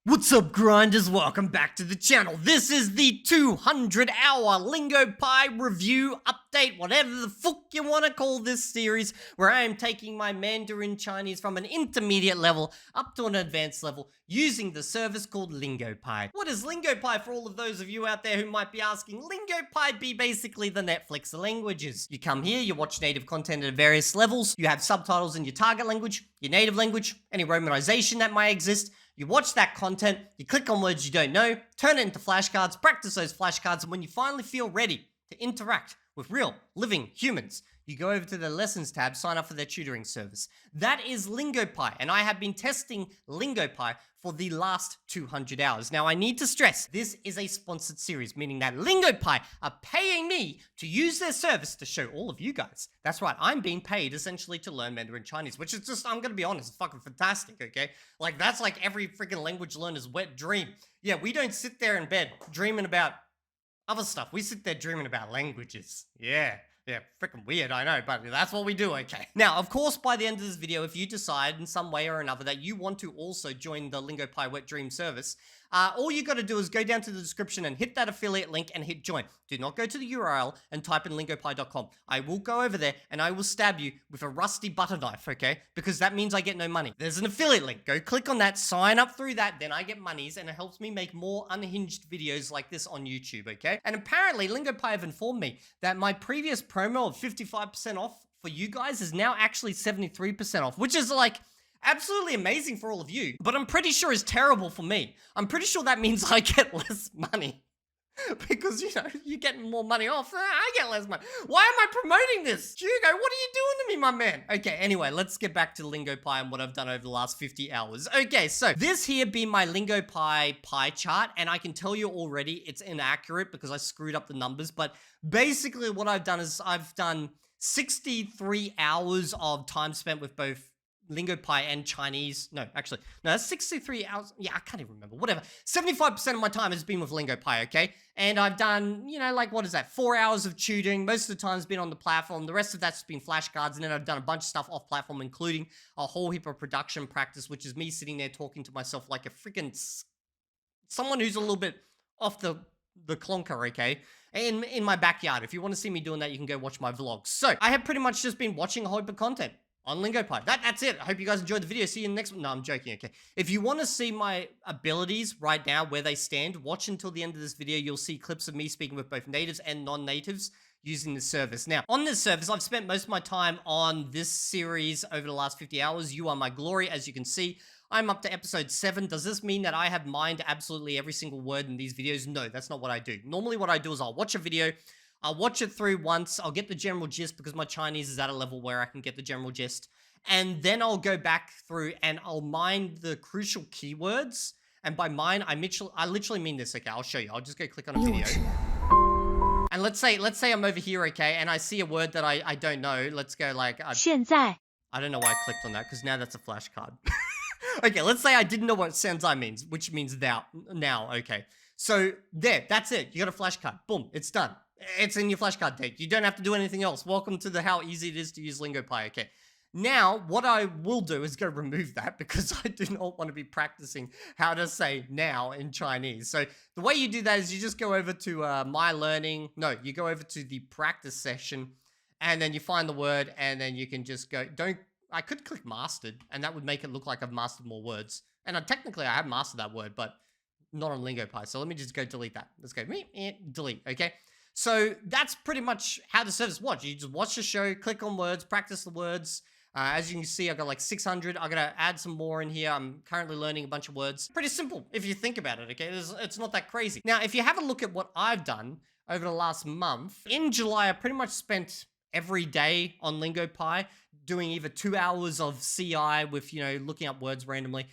What's up, grinders? Welcome back to the channel. This is the 200-hour Lingopie review update, whatever the fuck you want to call this series, where I am taking my Mandarin Chinese from an intermediate level up to an advanced level using the service called Lingopie. What is Lingopie for all of those of you out there who might be asking? Lingopie be basically the Netflix of languages. You come here, you watch native content at various levels, you have subtitles in your target language, your native language, any romanization that might exist. You watch that content, you click on words you don't know, turn it into flashcards, practice those flashcards, and when you finally feel ready to interact with real, living humans, you go over to the Lessons tab, sign up for their tutoring service. That is Lingopie, and I have been testing Lingopie for the last 200 hours. Now, I need to stress, this is a sponsored series, meaning that Lingopie are paying me to use their service to show all of you guys. That's right, I'm being paid essentially to learn Mandarin Chinese, which is just, I'm gonna be honest, it's fucking fantastic, okay? Like, that's like every freaking language learner's wet dream. Yeah, we don't sit there in bed dreaming about other stuff. We sit there dreaming about languages. Yeah, freaking weird, I know, but that's what we do, okay? Now, of course, by the end of this video, if you decide in some way or another that you want to also join the Lingopie Wet Dream service, all you gotta do is go down to the description and hit that affiliate link and hit join. Do not go to the URL and type in lingopie.com. I will go over there and I will stab you with a rusty butter knife, okay? Because that means I get no money. There's an affiliate link. Go click on that, sign up through that, then I get monies and it helps me make more unhinged videos like this on YouTube, okay? And apparently, Lingopie have informed me that my previous promo of 55% off for you guys is now actually 73% off, which is like absolutely amazing for all of you, but I'm pretty sure is terrible for me. I'm pretty sure that means I get less money. Because, you know, you're getting more money off. I get less money. Why am I promoting this? Hugo, what are you doing to me, my man? Okay, anyway, let's get back to Lingopie and what I've done over the last 50 hours. Okay, so this here be my Lingopie pie chart, and I can tell you already it's inaccurate because I screwed up the numbers, but basically what I've done is I've done 63 hours of time spent with both Lingopie and Chinese. No, actually, no, that's 63 hours. Yeah, I can't even remember. Whatever. 75% of my time has been with Lingopie, okay? And I've done, you know, like, what is that? 4 hours of tutoring. Most of the time has been on the platform. The rest of that's been flashcards. And then I've done a bunch of stuff off platform, including a whole heap of production practice, which is me sitting there talking to myself like a freaking someone who's a little bit off the clonker, okay? In my backyard. If you want to see me doing that, you can go watch my vlogs. So I have pretty much just been watching a whole heap of content on Lingopie. That's it. I hope you guys enjoyed the video. See you in the next one. No, I'm joking, okay? If you want to see my abilities right now, where they stand, watch until the end of this video. You'll see clips of me speaking with both natives and non-natives using this service. Now, on this service, I've spent most of my time on this series over the last 50 hours. You are my glory, as you can see. I'm up to episode 7. Does this mean that I have mined absolutely every single word in these videos? No, that's not what I do. Normally what I do is I'll watch a video, I'll watch it through once, I'll get the general gist because my Chinese is at a level where I can get the general gist, and then I'll go back through and I'll mine the crucial keywords, and by mine, I literally mean this, okay? I'll show you. I'll just go click on a video. And let's say I'm over here, okay, and I see a word that I don't know. Let's go like,现在 I don't know why I clicked on that because now that's a flashcard. Okay, let's say I didn't know what senzai means, which means now, okay. So there, that's it. You got a flashcard. Boom, it's done. It's in your flashcard deck. You don't have to do anything else. Welcome to how easy it is to use Lingopie, okay. Now, what I will do is go remove that because I do not want to be practicing how to say now in Chinese. So the way you do that is you just go over to My Learning. No, you go over to the practice session and then you find the word and then you can just go, I could click mastered and that would make it look like I've mastered more words. And technically I have mastered that word, but not on Lingopie. So let me just go delete that. Let's go delete, okay? So that's pretty much how the service works. You just watch the show, click on words, practice the words. As you can see, I've got like 600. I'm going to add some more in here. I'm currently learning a bunch of words. Pretty simple if you think about it, okay? It's not that crazy. Now, if you have a look at what I've done over the last month, in July, I pretty much spent every day on Lingopie doing either 2 hours of CI with, you know, looking up words randomly,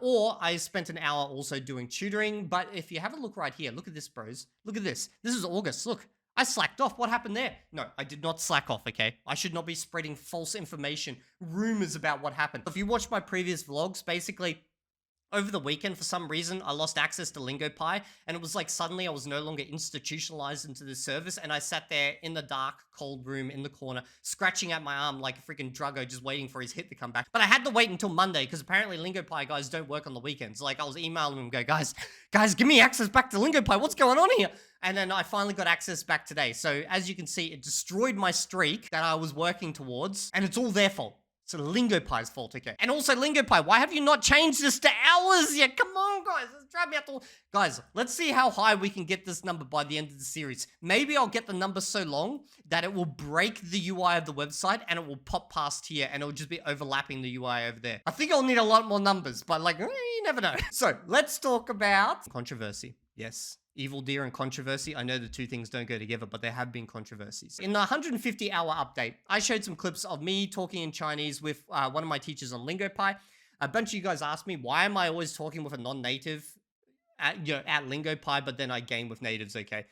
or I spent an hour also doing tutoring. But if you have a look right here, look at this, bros. Look at this. This is August. Look. I slacked off. What happened there? No, I did not slack off, okay? I should not be spreading false information, rumors about what happened. If you watch my previous vlogs, basically, Over the weekend, for some reason, I lost access to Lingopie, and it was like suddenly I was no longer institutionalized into this service, and I sat there in the dark, cold room in the corner, scratching at my arm like a freaking druggo, just waiting for his hit to come back. But I had to wait until Monday, because apparently Lingopie guys don't work on the weekends. Like, I was emailing them, go, guys, give me access back to Lingopie. What's going on here? And then I finally got access back today. So as you can see, it destroyed my streak that I was working towards, and it's all their fault. It's Lingopie's fault, okay? And also, Lingopie, why have you not changed this to hours yet? Come on, guys. Let's drive me out the... Guys, let's see how high we can get this number by the end of the series. Maybe I'll get the number so long that it will break the UI of the website and it will pop past here and it'll just be overlapping the UI over there. I think I'll need a lot more numbers, but like, you never know. So, let's talk about controversy. Yes. Evildea and controversy. I know the two things don't go together, but there have been controversies. In the 150-hour update, I showed some clips of me talking in Chinese with one of my teachers on Lingopie. A bunch of you guys asked me, why am I always talking with a non-native at Lingopie, but then I game with natives, okay?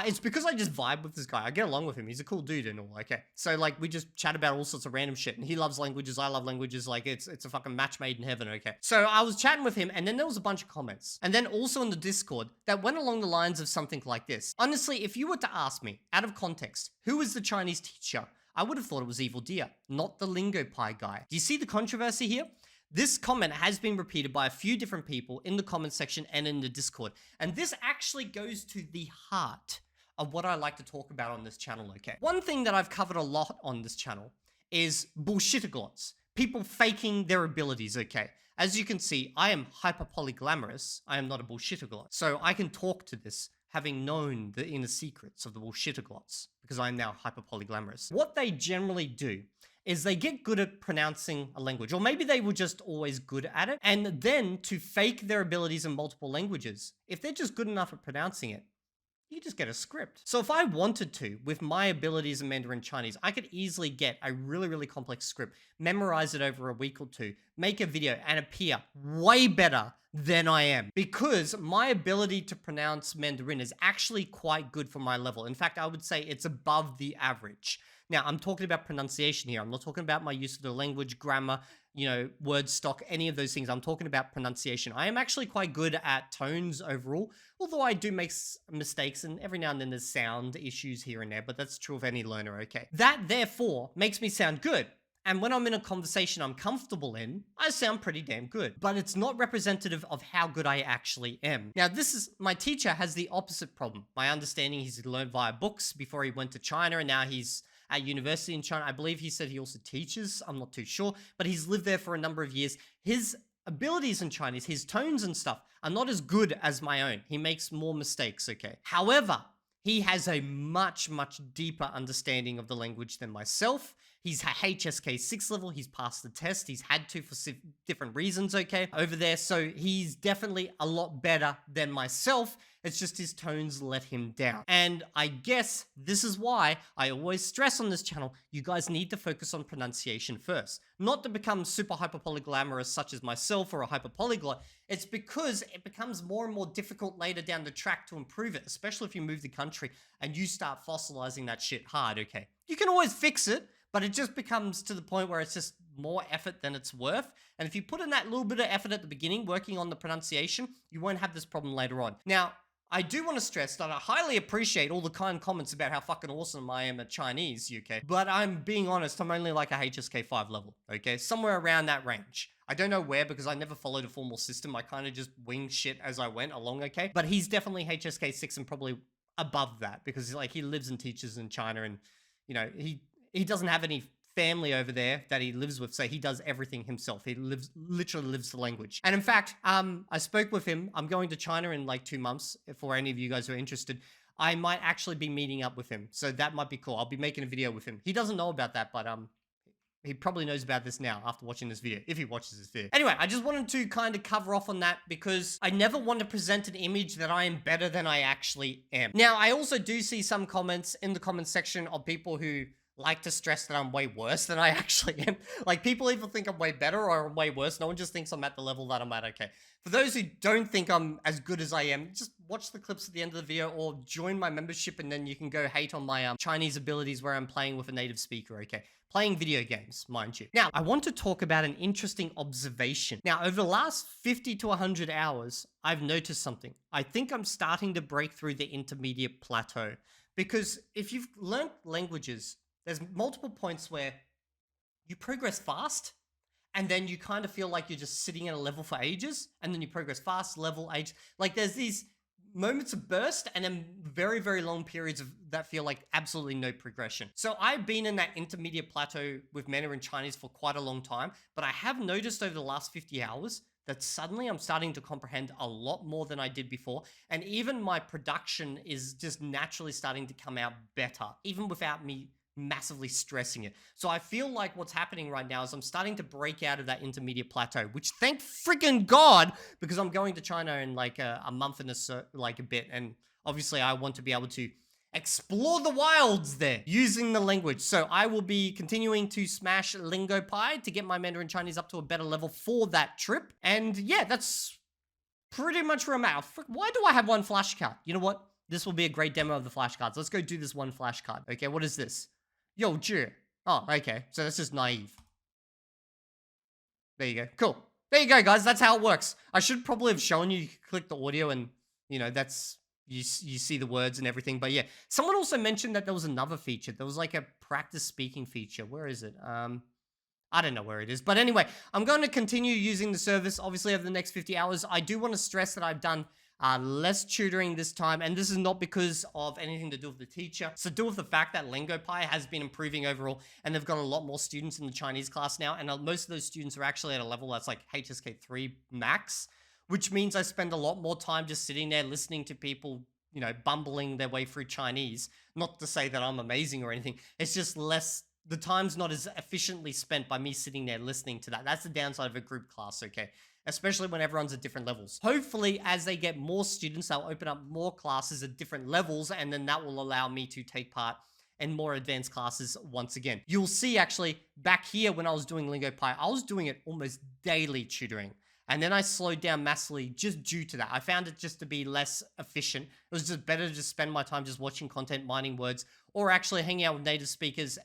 It's because I just vibe with this guy. I get along with him. He's a cool dude and all, okay? So, like, we just chat about all sorts of random shit, and he loves languages, I love languages, like, it's a fucking match made in heaven, okay? So, I was chatting with him, and then there was a bunch of comments. And then also in the Discord, that went along the lines of something like this. Honestly, if you were to ask me, out of context, who is the Chinese teacher, I would have thought it was Evildea, not the Lingopie guy. Do you see the controversy here? This comment has been repeated by a few different people in the comment section and in the Discord. And this actually goes to the heart of what I like to talk about on this channel, okay? One thing that I've covered a lot on this channel is bullshitaglots. People faking their abilities, okay? As you can see, I am hyper-polyglamorous. I am not a bullshitaglot. So I can talk to this having known the inner secrets of the bullshitaglots because I am now hyper-polyglamorous. What they generally do is they get good at pronouncing a language, or maybe they were just always good at it, and then to fake their abilities in multiple languages, if they're just good enough at pronouncing it, you just get a script. So if I wanted to, with my abilities in Mandarin Chinese, I could easily get a really, really complex script, memorize it over a week or two, make a video, and appear way better than I am. Because my ability to pronounce Mandarin is actually quite good for my level. In fact, I would say it's above the average. Now, I'm talking about pronunciation here. I'm not talking about my use of the language, grammar, word stock, any of those things. I'm talking about pronunciation. I am actually quite good at tones overall, although I do make mistakes, and every now and then there's sound issues here and there, but that's true of any learner, okay? That, therefore, makes me sound good. And when I'm in a conversation I'm comfortable in, I sound pretty damn good. But it's not representative of how good I actually am. Now, my teacher has the opposite problem. My understanding, he's learned via books before he went to China, and now he's at university in China. I believe he said he also teaches. I'm not too sure, but he's lived there for a number of years. His abilities in Chinese, his tones and stuff, are not as good as my own. He makes more mistakes, okay? However, he has a much, much deeper understanding of the language than myself. He's HSK 6 level. He's passed the test. He's had to for different reasons, okay, over there. So he's definitely a lot better than myself. It's just his tones let him down. And I guess this is why I always stress on this channel, you guys need to focus on pronunciation first. Not to become super hyper-polyglamorous such as myself or a hyper-polyglot. It's because it becomes more and more difficult later down the track to improve it, especially if you move the country and you start fossilizing that shit hard, okay? You can always fix it, but it just becomes to the point where it's just more effort than it's worth. And if you put in that little bit of effort at the beginning, working on the pronunciation, you won't have this problem later on. Now, I do want to stress that I highly appreciate all the kind comments about how fucking awesome I am at Chinese, UK. But I'm being honest, I'm only like a HSK 5 level, okay? Somewhere around that range. I don't know where because I never followed a formal system. I kind of just winged shit as I went along, okay? But he's definitely HSK 6 and probably above that because like he lives and teaches in China and, he doesn't have any family over there that he lives with, so he does everything himself. He literally lives the language. And in fact, I spoke with him. I'm going to China in like 2 months. For any of you guys who are interested, I might actually be meeting up with him, so that might be cool. I'll be making a video with him. He doesn't know about that, but he probably knows about this now after watching this video, if he watches this video. Anyway, I just wanted to kind of cover off on that because I never want to present an image that I am better than I actually am. Now, I also do see some comments in the comment section of people who like to stress that I'm way worse than I actually am. Like, people either think I'm way better or I'm way worse. No one just thinks I'm at the level that I'm at, okay? For those who don't think I'm as good as I am, just watch the clips at the end of the video or join my membership, and then you can go hate on my Chinese abilities where I'm playing with a native speaker, okay? Playing video games, mind you. Now, I want to talk about an interesting observation. Now, over the last 50 to 100 hours, I've noticed something. I think I'm starting to break through the intermediate plateau. Because if you've learned languages, there's multiple points where you progress fast, and then you kind of feel like you're just sitting at a level for ages, and then you progress fast, level, age. Like, there's these moments of burst and then very, very long periods of that feel like absolutely no progression. So I've been in that intermediate plateau with Mandarin Chinese for quite a long time, but I have noticed over the last 50 hours that suddenly I'm starting to comprehend a lot more than I did before. And even my production is just naturally starting to come out better, even without me massively stressing it. So I feel like what's happening right now is I'm starting to break out of that intermediate plateau, which thank freaking God, because I'm going to China in like a month and a bit. And obviously I want to be able to explore the wilds there using the language. So I will be continuing to smash Lingopie to get my Mandarin Chinese up to a better level for that trip. And yeah, that's pretty much where I'm at. Why do I have one flashcard? You know what? This will be a great demo of the flashcards. Let's go do this one flashcard. Okay, what is this? Yo, Zhi. Oh, okay. So that's just naive. There you go. Cool. There you go, guys. That's how it works. I should probably have shown you. You click the audio and, you know, that's... You see the words and everything. But yeah, someone also mentioned that there was another feature. There was like a practice speaking feature. Where is it? I don't know where it is. But anyway, I'm going to continue using the service, obviously, over the next 50 hours. I do want to stress that I've done less tutoring this time, and this is not because of anything to do with the teacher. It's to do with the fact that Lingopie has been improving overall, and they've got a lot more students in the Chinese class now, and most of those students are actually at a level that's like HSK 3 max, which means I spend a lot more time just sitting there listening to people, you know, bumbling their way through Chinese. Not to say that I'm amazing or anything. It's just less... The time's not as efficiently spent by me sitting there listening to that. That's the downside of a group class, okay? Especially when everyone's at different levels. Hopefully, as they get more students, they'll open up more classes at different levels, and then that will allow me to take part in more advanced classes once again. You'll see, actually, back here when I was doing Lingopie, I was doing it almost daily tutoring. And then I slowed down massively just due to that. I found it just to be less efficient. It was just better to just spend my time just watching content, mining words, or actually hanging out with native speakers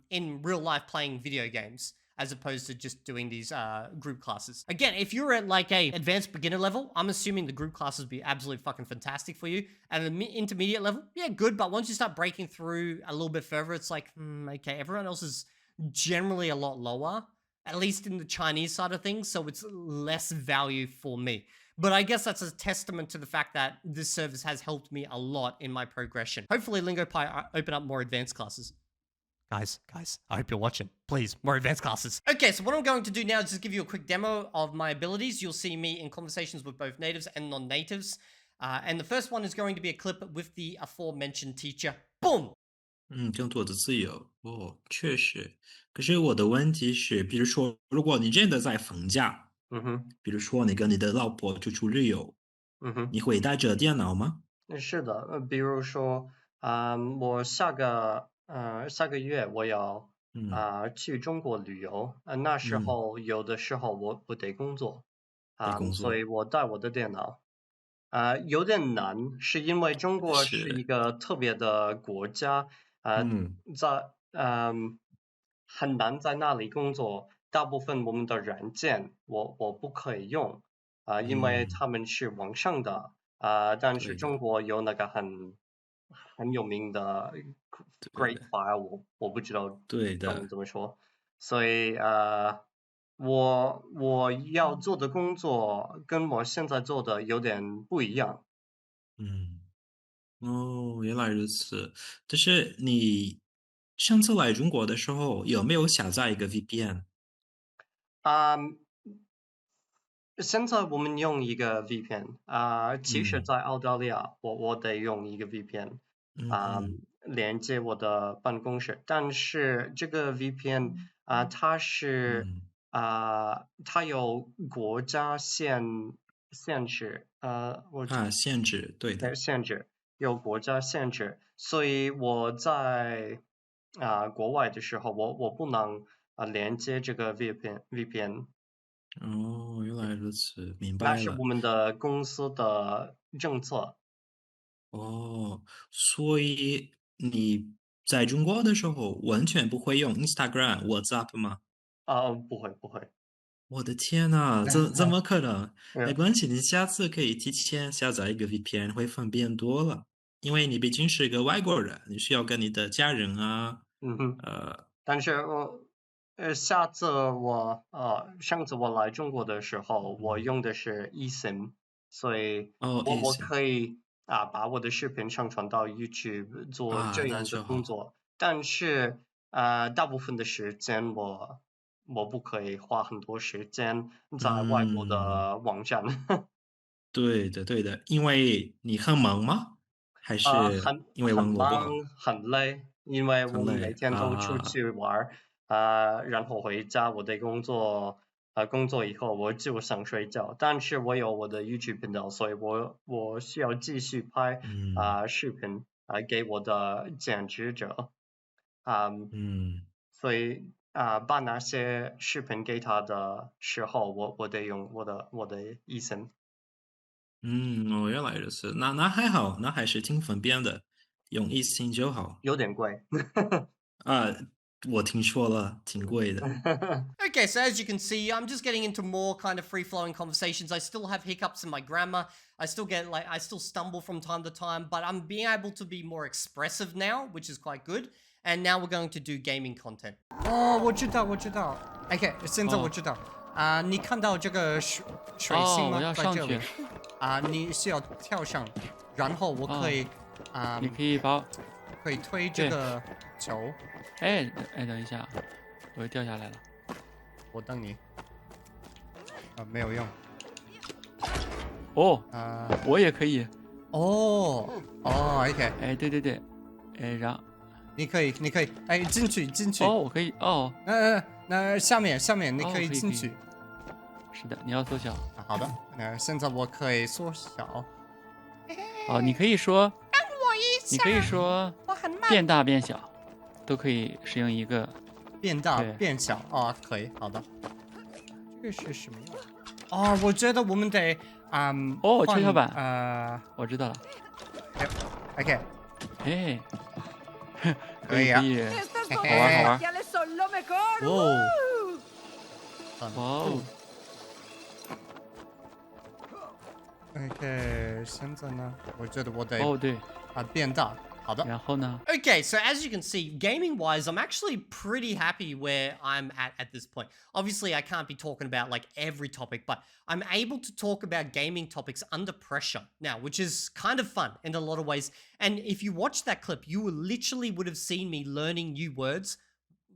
in real life playing video games, as opposed to just doing these group classes. Again, if you're at like a advanced beginner level, I'm assuming the group classes would be absolutely fucking fantastic for you. At an intermediate level, yeah, good. But once you start breaking through a little bit further, it's like, okay, everyone else is generally a lot lower, at least in the Chinese side of things, so it's less value for me. But I guess that's a testament to the fact that this service has helped me a lot in my progression. Hopefully Lingopie open up more advanced classes. Guys, I hope you're watching. Please, more advanced classes. Okay, so what I'm going to do now is just give you a quick demo of my abilities. You'll see me in conversations with both natives and non-natives. And the first one is going to be a clip with the aforementioned teacher. Boom! 争夺的自由哦，确实。可是我的问题是，比如说，如果你真的在放假，比如说你跟你的老婆出旅游，你会带着电脑吗？是的，比如说，我下个月我要去中国旅游，那时候有的时候我得工作，所以我带我的电脑，有点难，是因为中国是一个特别的国家，很难在那里工作，大部分我们的软件我不可以用，因为他们是网上的。但是中国有那个很有名的 Great File，我不知道中文怎么说，所以我要做的工作跟我现在做的有点不一样。哦，原来如此。但是你上次来中国的时候有没有下载一个 VPN？现在我们用一个 VPN，其实在澳大利亚我得用一个 VPN，连接我的办公室，但是这个 VPN 它是它有国家限制，限制，对的，限制有国家限制，所以我在国外的时候，我不能连接这个 VPN。哦，原来如此，明那白了。是我们的公司的政策。哦，所以你在中国的时候完全不会用 Instagram、WhatsApp 吗？不会不会。我的天呐，怎么可能？没呃关系，你下次可以提前下载一个 VPN，会方便多了。因为你毕竟是一个外国人，你需要跟你的家人啊，嗯哼。呃，但是上次我来中国的时候，我用的是 eSIM，所以哦，我可以把我的视频上传到 YouTube 做这那样的就好。工作。但是大部分的时间我不可以花很多时间在外国嗯，的网站。对的，对的，因为你很忙吗？还是因为网络不很忙好？很累，因为我们每很累天都出啊，去玩儿，然后回家我得工作，工作以后我就想睡觉，但是我有我的 YouTube 频道，所以我需要继续拍嗯视频给我的剪辑者。啊、嗯所以把那些视频给他的时候，我得用我的 eSIM。嗯，哦，原来如此，那还好，那还是挺方便的，用一心就好。有点贵。啊，我听说了，挺贵的。Okay, so as you can see, I'm just getting into more kind of free-flowing conversations. I still have hiccups in my grammar. I still stumble from time to time, but I'm being able to be more expressive now, which is quite good. And now we're going to do gaming content. 哦，我知道，我知道。OK，现在我哦知道。你看到这个水星哦，我吗？要上在这里。去。你需要跳上，然后我可以，你可以把我，可以推这个球。哎，等一下，我又掉下来了。我等你。没有用。哦，我也可以。哦，OK。哎，对对对，哎，你可以，哎，进去。哦，我可以，哦，那下面你可以可以进去。是的，你要缩小。好的，那现在我可以缩小。哦，你可以说，等我一下。你可以说我很慢。变大变小，都可以使用一个。变大对变小可以，好的。这个是什么呀？我觉得我们得跷跷板。我知道了。OK。哎，可以啊。好玩。哦。哇哦。OK，现在呢？我觉得我得对。变大。好的。然后呢？ Okay, so as you can see, gaming-wise, I'm actually pretty happy where I'm at this point. Obviously, I can't be talking about like every topic, but I'm able to talk about gaming topics under pressure now, which is kind of fun in a lot of ways. And if you watch that clip, you literally would have seen me learning new words.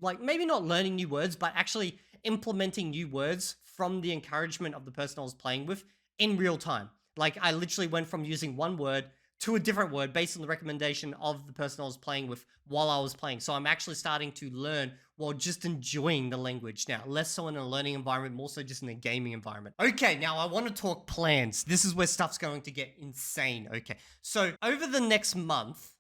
Like maybe not learning new words, but actually implementing new words from the encouragement of the person I was playing with in real time. Like I literally went from using one word to a different word based on the recommendation of the person I was playing with while I was playing. So I'm actually starting to learn while just enjoying the language now. Less so in a learning environment, more so just in a gaming environment. Okay, now I want to talk plans. This is where stuff's going to get insane. Okay, so over the next month,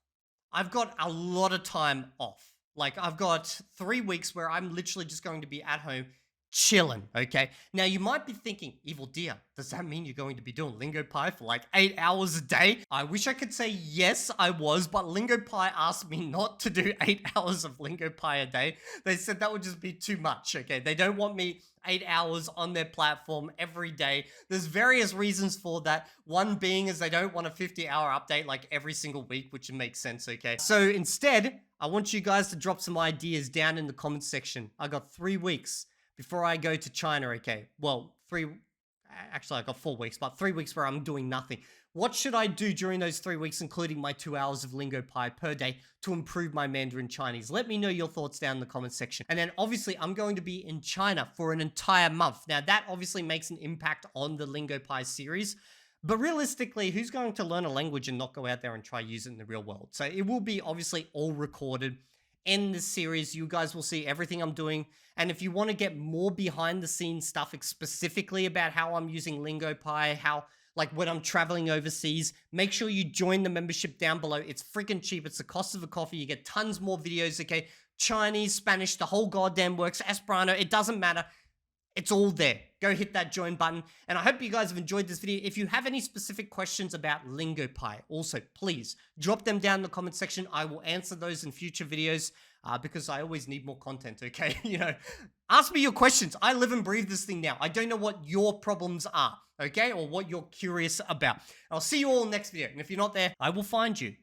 I've got a lot of time off. Like I've got 3 weeks where I'm literally just going to be at home chilling, okay? Now you might be thinking, Evildea, does that mean you're going to be doing Lingopie for like 8 hours a day? I wish I could say yes, I was, but Lingopie asked me not to do 8 hours of Lingopie a day. They said that would just be too much, okay? They don't want me 8 hours on their platform every day. There's various reasons for that. One being is they don't want a 50-hour update like every single week, which makes sense, okay? So instead, I want you guys to drop some ideas down in the comments section. I got 3 weeks before I go to China, okay? Well, actually I got 4 weeks, but 3 weeks where I'm doing nothing. What should I do during those 3 weeks, including my 2 hours of Lingopie per day, to improve my Mandarin Chinese? Let me know your thoughts down in the comments section. And then obviously I'm going to be in China for an entire month. Now that obviously makes an impact on the Lingopie series, but realistically, who's going to learn a language and not go out there and try use it in the real world? So it will be obviously all recorded. In this series, you guys will see everything I'm doing. And if you want to get more behind the scenes stuff specifically about how I'm using Lingopie, how like when I'm traveling overseas, make sure you join the membership down below. It's freaking cheap. It's the cost of a coffee. You get tons more videos, okay? Chinese, Spanish, the whole goddamn works, Esperanto, it doesn't matter. It's all there. Go hit that join button. And I hope you guys have enjoyed this video. If you have any specific questions about Lingopie, also, please drop them down in the comment section. I will answer those in future videos because I always need more content, okay? Ask me your questions. I live and breathe this thing now. I don't know what your problems are, okay? Or what you're curious about. I'll see you all next video. And if you're not there, I will find you.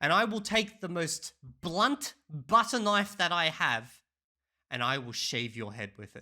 And I will take the most blunt butter knife that I have and I will shave your head with it.